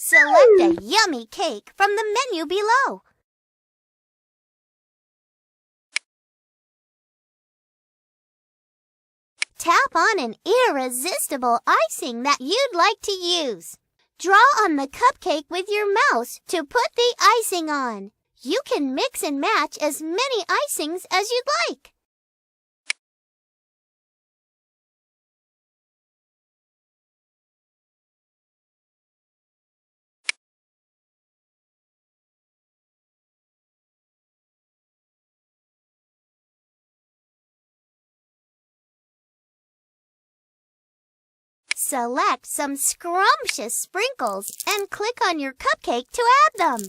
Select a yummy cake from the menu below. Tap on an irresistible icing that you'd like to use. Draw on the cupcake with your mouse to put the icing on. You can mix and match as many icings as you'd like. Select some scrumptious sprinkles and click on your cupcake to add them.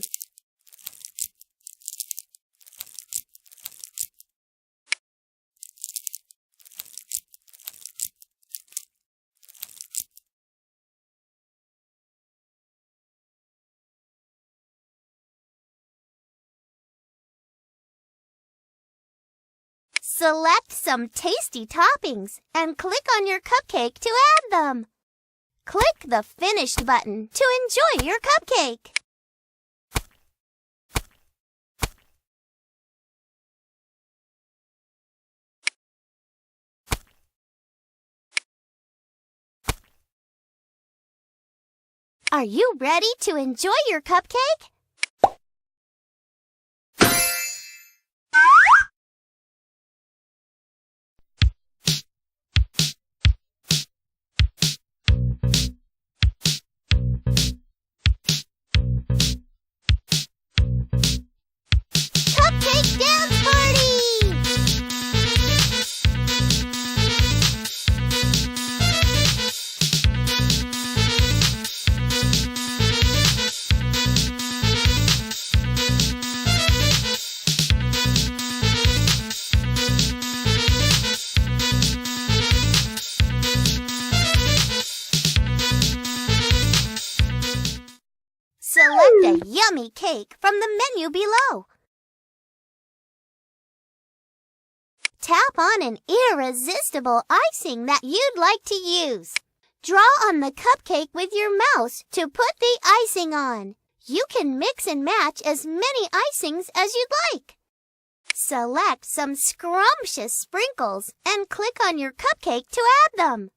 Select some tasty toppings and click on your cupcake to add them. Click the Finished button to enjoy your cupcake. Are you ready to enjoy your cupcake? Cupcake dance party! Select a yummy cake from the menu below. Tap on an irresistible icing that you'd like to use. Draw on the cupcake with your mouse to put the icing on. You can mix and match as many icings as you'd like. Select some scrumptious sprinkles and click on your cupcake to add them.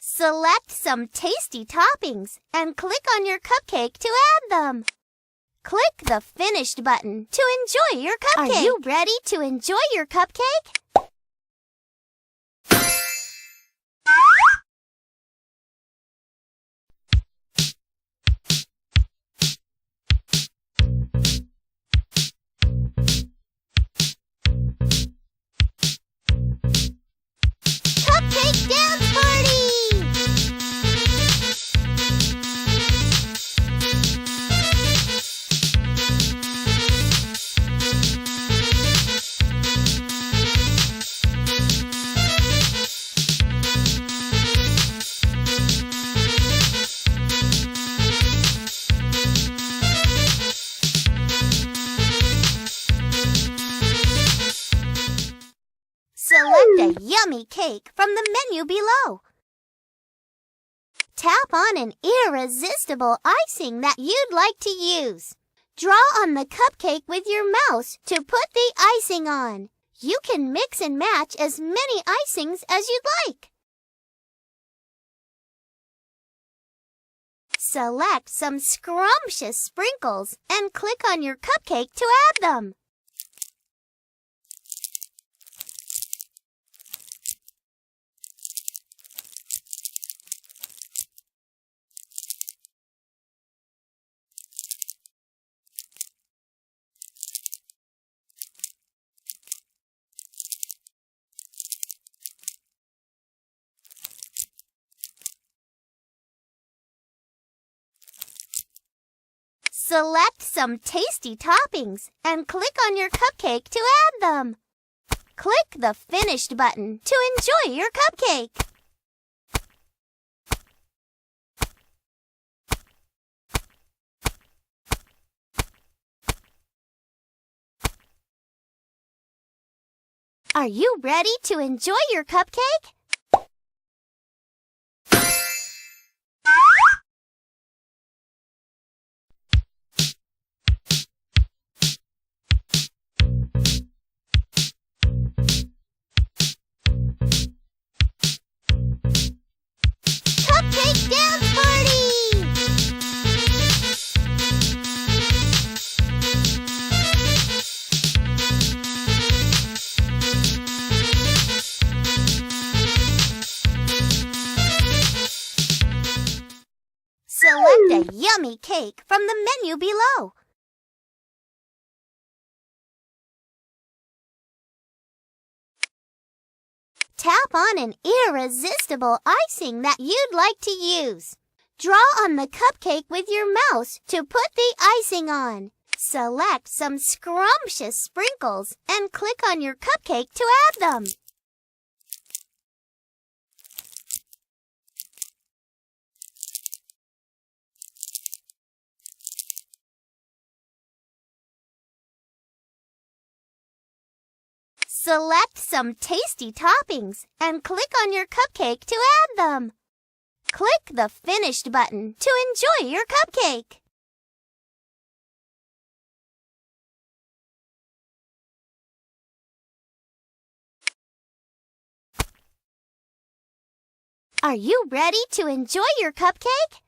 Select some tasty toppings and click on your cupcake to add them. Click the Finished button to enjoy your cupcake. Are you ready to enjoy your cupcake? Cupcake dance party! Select a yummy cake from the menu below. Tap on an irresistible icing that you'd like to use. Draw on the cupcake with your mouse to put the icing on. You can mix and match as many icings as you'd like. Select some scrumptious sprinkles and click on your cupcake to add them. Select some tasty toppings and click on your cupcake to add them. Click the Finished button to enjoy your cupcake. Are you ready to enjoy your cupcake? Cupcake dance party! Select a yummy cake from the menu below. Tap on an irresistible icing that you'd like to use. Draw on the cupcake with your mouse to put the icing on. Select some scrumptious sprinkles and click on your cupcake to add them. Select some tasty toppings and click on your cupcake to add them. Click the Finished button to enjoy your cupcake. Are you ready to enjoy your cupcake?